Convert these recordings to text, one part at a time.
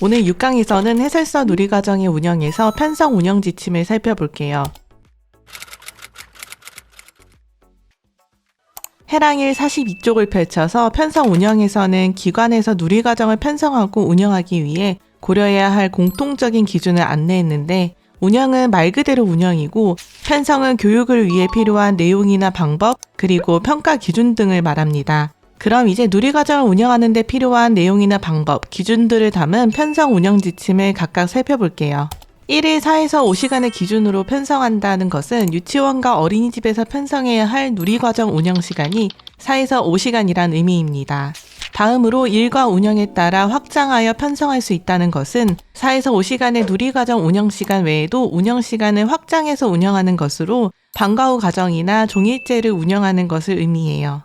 오늘 6강에서는 해설서 누리과정의 운영에서 편성 운영 지침을 살펴볼게요. 해랑일 42쪽을 펼쳐서 편성 운영에서는 기관에서 누리과정을 편성하고 운영하기 위해 고려해야 할 공통적인 기준을 안내했는데, 운영은 말 그대로 운영이고 편성은 교육을 위해 필요한 내용이나 방법, 그리고 평가 기준 등을 말합니다. 그럼 이제 누리과정을 운영하는 데 필요한 내용이나 방법, 기준들을 담은 편성 운영 지침을 각각 살펴볼게요. 1일 4에서 5시간을 기준으로 편성한다는 것은 유치원과 어린이집에서 편성해야 할 누리과정 운영 시간이 4에서 5시간이란 의미입니다. 다음으로 일과 운영에 따라 확장하여 편성할 수 있다는 것은 4에서 5시간의 누리과정 운영 시간 외에도 운영 시간을 확장해서 운영하는 것으로 방과 후 과정이나 종일제를 운영하는 것을 의미해요.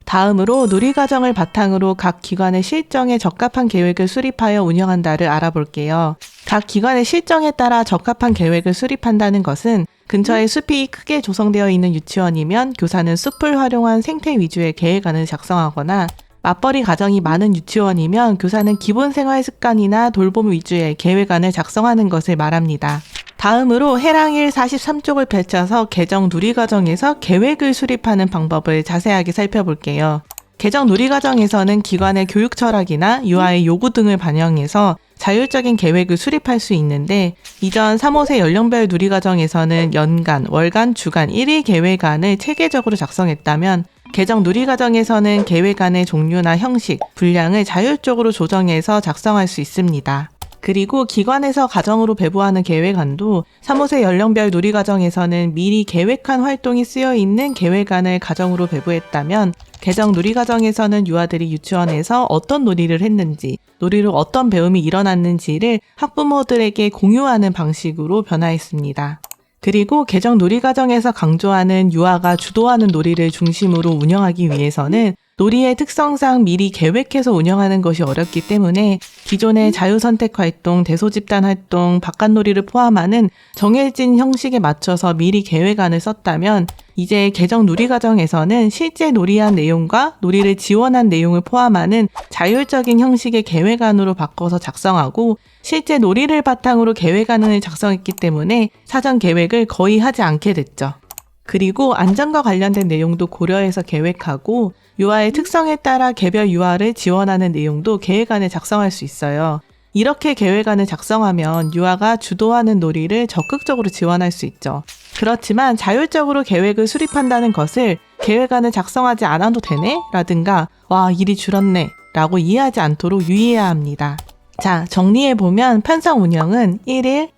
다음으로 누리과정을 바탕으로 각 기관의 실정에 적합한 계획을 수립하여 운영한다를 알아볼게요. 각 기관의 실정에 따라 적합한 계획을 수립한다는 것은 근처에 숲이 크게 조성되어 있는 유치원이면 교사는 숲을 활용한 생태 위주의 계획안을 작성하거나, 맞벌이 가정이 많은 유치원이면 교사는 기본 생활 습관이나 돌봄 위주의 계획안을 작성하는 것을 말합니다. 다음으로 해랑일 43쪽을 펼쳐서 개정 누리과정에서 계획을 수립하는 방법을 자세하게 살펴볼게요. 개정 누리과정에서는 기관의 교육 철학이나 유아의 요구 등을 반영해서 자율적인 계획을 수립할 수 있는데, 이전 3, 5세 연령별 누리과정에서는 연간, 월간, 주간, 1일 계획안을 체계적으로 작성했다면, 개정 누리과정에서는 계획안의 종류나 형식, 분량을 자율적으로 조정해서 작성할 수 있습니다. 그리고 기관에서 가정으로 배부하는 계획안도 3, 5세 연령별 누리과정에서는 미리 계획한 활동이 쓰여있는 계획안을 가정으로 배부했다면, 개정 누리과정에서는 유아들이 유치원에서 어떤 놀이를 했는지, 놀이로 어떤 배움이 일어났는지를 학부모들에게 공유하는 방식으로 변화했습니다. 그리고 개정 누리과정에서 강조하는 유아가 주도하는 놀이를 중심으로 운영하기 위해서는 놀이의 특성상 미리 계획해서 운영하는 것이 어렵기 때문에 기존의 자유선택 활동, 대소집단 활동, 바깥놀이를 포함하는 정해진 형식에 맞춰서 미리 계획안을 썼다면, 이제 개정 누리과정에서는 실제 놀이한 내용과 놀이를 지원한 내용을 포함하는 자율적인 형식의 계획안으로 바꿔서 작성하고, 실제 놀이를 바탕으로 계획안을 작성했기 때문에 사전 계획을 거의 하지 않게 됐죠. 그리고 안전과 관련된 내용도 고려해서 계획하고, 유아의 특성에 따라 개별 유아를 지원하는 내용도 계획안에 작성할 수 있어요. 이렇게 계획안을 작성하면 유아가 주도하는 놀이를 적극적으로 지원할 수 있죠. 그렇지만 자율적으로 계획을 수립한다는 것을 계획안을 작성하지 않아도 되네? 라든가 와, 일이 줄었네 라고 이해하지 않도록 유의해야 합니다. 자, 정리해보면 편성 운영은 1일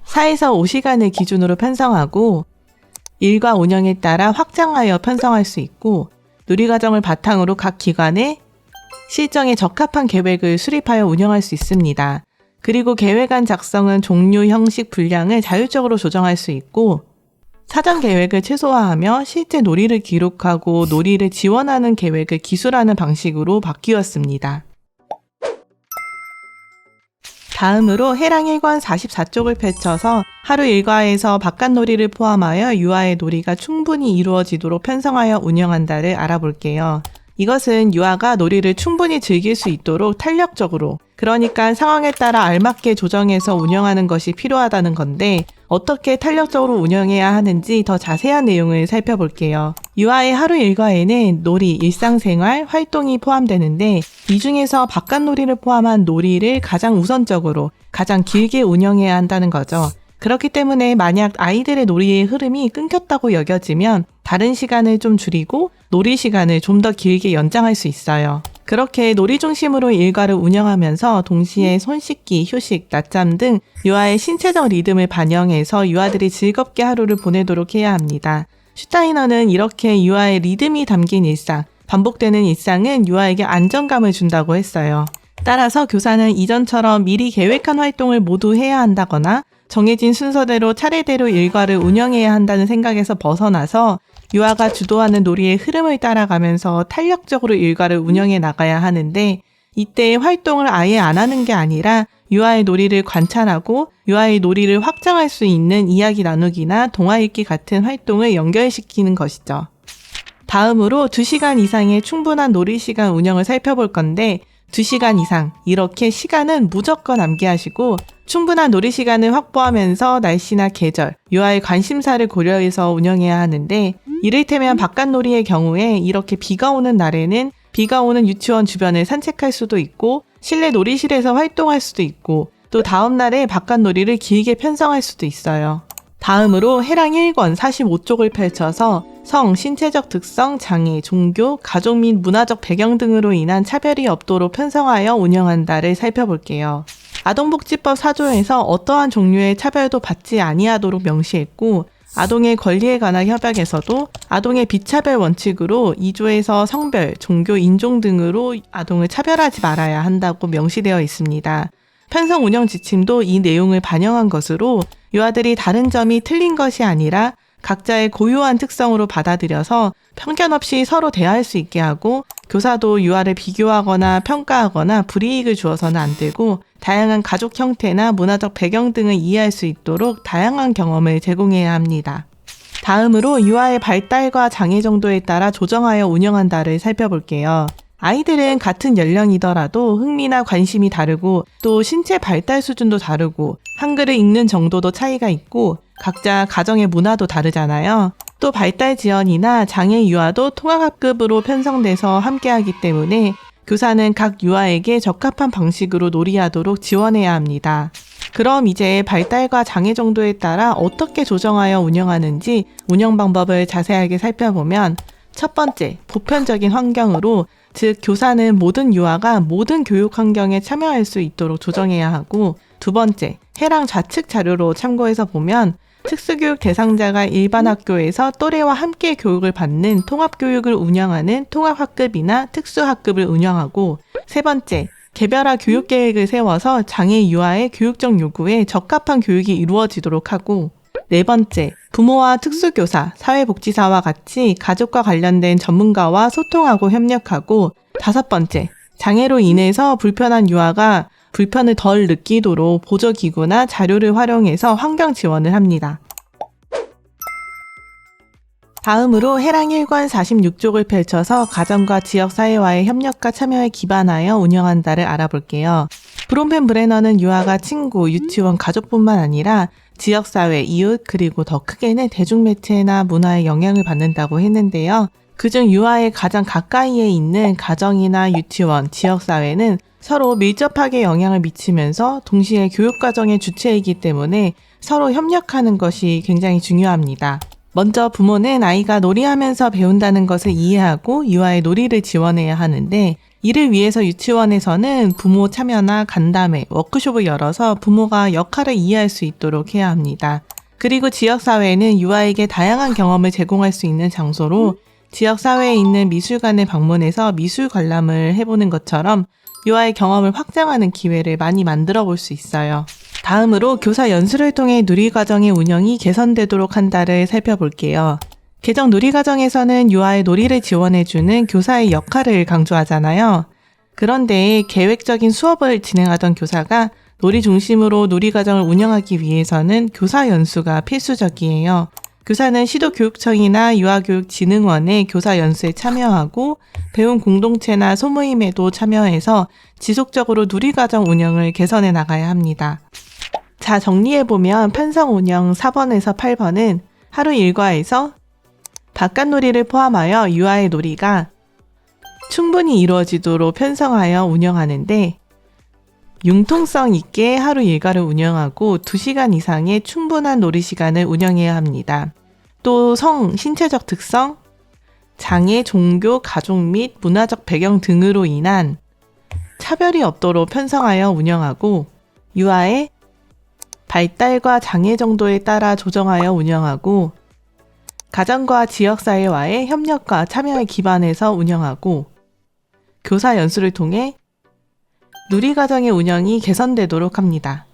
4에서 5시간을 기준으로 편성하고, 일과 운영에 따라 확장하여 편성할 수 있고, 누리과정을 바탕으로 각 기관의 실정에 적합한 계획을 수립하여 운영할 수 있습니다. 그리고 계획안 작성은 종류, 형식, 분량을 자율적으로 조정할 수 있고, 사전 계획을 최소화하며 실제 놀이를 기록하고 놀이를 지원하는 계획을 기술하는 방식으로 바뀌었습니다. 다음으로 해랑 1관 44쪽을 펼쳐서 하루 일과에서 바깥놀이를 포함하여 유아의 놀이가 충분히 이루어지도록 편성하여 운영한다를 알아볼게요. 이것은 유아가 놀이를 충분히 즐길 수 있도록 탄력적으로, 그러니까 상황에 따라 알맞게 조정해서 운영하는 것이 필요하다는 건데, 어떻게 탄력적으로 운영해야 하는지 더 자세한 내용을 살펴볼게요. 유아의 하루 일과에는 놀이, 일상생활, 활동이 포함되는데, 이 중에서 바깥놀이를 포함한 놀이를 가장 우선적으로, 가장 길게 운영해야 한다는 거죠. 그렇기 때문에 만약 아이들의 놀이의 흐름이 끊겼다고 여겨지면 다른 시간을 좀 줄이고 놀이 시간을 좀 더 길게 연장할 수 있어요. 그렇게 놀이 중심으로 일과를 운영하면서 동시에 손 씻기, 휴식, 낮잠 등 유아의 신체적 리듬을 반영해서 유아들이 즐겁게 하루를 보내도록 해야 합니다. 슈타이너는 이렇게 유아의 리듬이 담긴 일상, 반복되는 일상은 유아에게 안정감을 준다고 했어요. 따라서 교사는 이전처럼 미리 계획한 활동을 모두 해야 한다거나 정해진 순서대로 차례대로 일과를 운영해야 한다는 생각에서 벗어나서 유아가 주도하는 놀이의 흐름을 따라가면서 탄력적으로 일과를 운영해 나가야 하는데, 이때 활동을 아예 안 하는 게 아니라 유아의 놀이를 관찰하고 유아의 놀이를 확장할 수 있는 이야기 나누기나 동화 읽기 같은 활동을 연결시키는 것이죠. 다음으로 2시간 이상의 충분한 놀이 시간 운영을 살펴볼 건데, 2시간 이상 이렇게 시간은 무조건 암기하시고 충분한 놀이 시간을 확보하면서 날씨나 계절, 유아의 관심사를 고려해서 운영해야 하는데 이를테면 바깥놀이의 경우에 이렇게 비가 오는 날에는 비가 오는 유치원 주변을 산책할 수도 있고 실내 놀이실에서 활동할 수도 있고 또 다음 날에 바깥놀이를 길게 편성할 수도 있어요. 다음으로 해랑 1권 45쪽을 펼쳐서 성, 신체적 특성, 장애, 종교, 가족 및 문화적 배경 등으로 인한 차별이 없도록 편성하여 운영한다를 살펴볼게요. 아동복지법 4조에서 어떠한 종류의 차별도 받지 아니하도록 명시했고 아동의 권리에 관한 협약에서도 아동의 비차별 원칙으로 2조에서 성별, 종교, 인종 등으로 아동을 차별하지 말아야 한다고 명시되어 있습니다. 편성 운영 지침도 이 내용을 반영한 것으로 유아들이 다른 점이 틀린 것이 아니라 각자의 고유한 특성으로 받아들여서 편견 없이 서로 대화할 수 있게 하고 교사도 유아를 비교하거나 평가하거나 불이익을 주어서는 안 되고 다양한 가족 형태나 문화적 배경 등을 이해할 수 있도록 다양한 경험을 제공해야 합니다. 다음으로 유아의 발달과 장애 정도에 따라 조정하여 운영한다를 살펴볼게요. 아이들은 같은 연령이더라도 흥미나 관심이 다르고 또 신체 발달 수준도 다르고 한글을 읽는 정도도 차이가 있고 각자 가정의 문화도 다르잖아요. 또 발달 지연이나 장애 유아도 통합학급으로 편성돼서 함께하기 때문에 교사는 각 유아에게 적합한 방식으로 놀이하도록 지원해야 합니다. 그럼 이제 발달과 장애 정도에 따라 어떻게 조정하여 운영하는지 운영 방법을 자세하게 살펴보면 첫 번째, 보편적인 환경으로 즉 교사는 모든 유아가 모든 교육 환경에 참여할 수 있도록 조정해야 하고 두 번째, 해랑 좌측 자료로 참고해서 보면 특수교육 대상자가 일반 학교에서 또래와 함께 교육을 받는 통합교육을 운영하는 통합학급이나 특수학급을 운영하고 세 번째, 개별화 교육계획을 세워서 장애 유아의 교육적 요구에 적합한 교육이 이루어지도록 하고 네 번째, 부모와 특수교사, 사회복지사와 같이 가족과 관련된 전문가와 소통하고 협력하고 다섯 번째, 장애로 인해서 불편한 유아가 불편을 덜 느끼도록 보조기구나 자료를 활용해서 환경 지원을 합니다. 다음으로 해랑 1권 46쪽을 펼쳐서 가정과 지역사회와의 협력과 참여에 기반하여 운영한다를 알아볼게요. 브롬펜 브레너는 유아가 친구, 유치원, 가족뿐만 아니라 지역사회, 이웃, 그리고 더 크게는 대중매체나 문화에 영향을 받는다고 했는데요. 그중 유아의 가장 가까이에 있는 가정이나 유치원, 지역사회는 서로 밀접하게 영향을 미치면서 동시에 교육과정의 주체이기 때문에 서로 협력하는 것이 굉장히 중요합니다. 먼저 부모는 아이가 놀이하면서 배운다는 것을 이해하고 유아의 놀이를 지원해야 하는데 이를 위해서 유치원에서는 부모 참여나 간담회, 워크숍을 열어서 부모가 역할을 이해할 수 있도록 해야 합니다. 그리고 지역사회는 유아에게 다양한 경험을 제공할 수 있는 장소로 지역사회에 있는 미술관을 방문해서 미술 관람을 해보는 것처럼 유아의 경험을 확장하는 기회를 많이 만들어 볼 수 있어요. 다음으로 교사 연수를 통해 누리과정의 운영이 개선되도록 한다를 살펴볼게요. 개정 누리과정에서는 유아의 놀이를 지원해주는 교사의 역할을 강조하잖아요. 그런데 계획적인 수업을 진행하던 교사가 놀이 중심으로 누리과정을 운영하기 위해서는 교사 연수가 필수적이에요. 교사는 시도교육청이나 유아교육진흥원의 교사 연수에 참여하고 배움 공동체나 소모임에도 참여해서 지속적으로 누리과정 운영을 개선해 나가야 합니다. 자, 정리해보면 편성 운영 4번에서 8번은 하루 일과에서 바깥놀이를 포함하여 유아의 놀이가 충분히 이루어지도록 편성하여 운영하는데 융통성 있게 하루 일과를 운영하고 2시간 이상의 충분한 놀이 시간을 운영해야 합니다. 또 성, 신체적 특성, 장애, 종교, 가족 및 문화적 배경 등으로 인한 차별이 없도록 편성하여 운영하고 유아의 발달과 장애 정도에 따라 조정하여 운영하고 가정과 지역사회와의 협력과 참여에 기반해서 운영하고 교사 연수를 통해 누리과정의 운영이 개선되도록 합니다.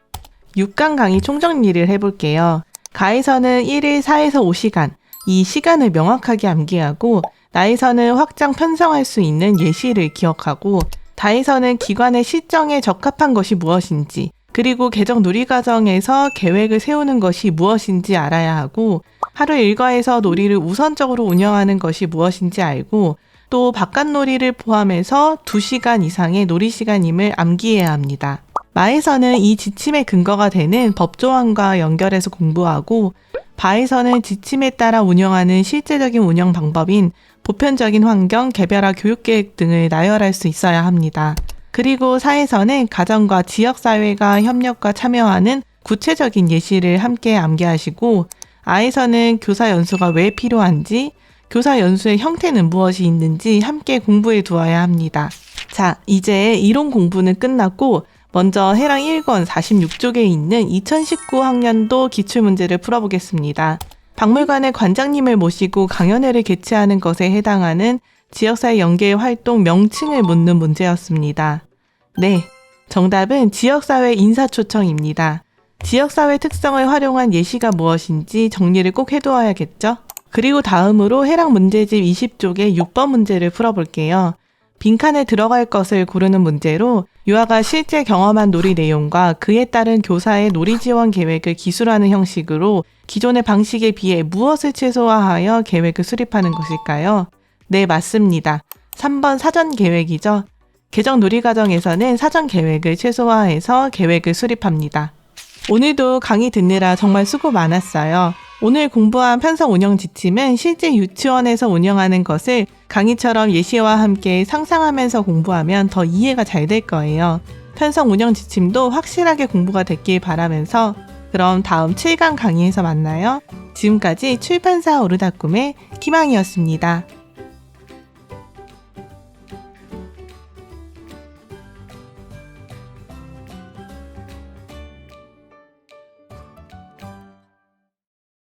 6강 강의 총정리를 해볼게요. 가에서는 1일 4에서 5시간, 이 시간을 명확하게 암기하고 나에서는 확장 편성할 수 있는 예시를 기억하고 다에서는 기관의 실정에 적합한 것이 무엇인지 그리고 개정 누리과정에서 계획을 세우는 것이 무엇인지 알아야 하고 하루 일과에서 놀이를 우선적으로 운영하는 것이 무엇인지 알고 또 바깥놀이를 포함해서 2시간 이상의 놀이 시간임을 암기해야 합니다. 마에서는 이 지침의 근거가 되는 법조항과 연결해서 공부하고, 바에서는 지침에 따라 운영하는 실제적인 운영 방법인 보편적인 환경, 개별화 교육계획 등을 나열할 수 있어야 합니다. 그리고 사에서는 가정과 지역사회가 협력과 참여하는 구체적인 예시를 함께 암기하시고, 아에서는 교사 연수가 왜 필요한지, 교사 연수의 형태는 무엇이 있는지 함께 공부해 두어야 합니다. 자, 이제 이론 공부는 끝났고 먼저 해랑 1권 46쪽에 있는 2019 학년도 기출문제를 풀어보겠습니다. 박물관의 관장님을 모시고 강연회를 개최하는 것에 해당하는 지역사회 연계 활동 명칭을 묻는 문제였습니다. 네, 정답은 지역사회 인사초청입니다. 지역사회 특성을 활용한 예시가 무엇인지 정리를 꼭 해두어야겠죠? 그리고 다음으로 해당 문제집 20쪽의 6번 문제를 풀어볼게요. 빈칸에 들어갈 것을 고르는 문제로 유아가 실제 경험한 놀이 내용과 그에 따른 교사의 놀이 지원 계획을 기술하는 형식으로 기존의 방식에 비해 무엇을 최소화하여 계획을 수립하는 것일까요? 네, 맞습니다. 3번 사전 계획이죠. 개정 놀이 과정에서는 사전 계획을 최소화해서 계획을 수립합니다. 오늘도 강의 듣느라 정말 수고 많았어요. 오늘 공부한 편성 운영 지침은 실제 유치원에서 운영하는 것을 강의처럼 예시와 함께 상상하면서 공부하면 더 이해가 잘 될 거예요. 편성 운영 지침도 확실하게 공부가 됐길 바라면서 그럼 다음 7강 강의에서 만나요. 지금까지 출판사 오르다꿈의 김항이었습니다.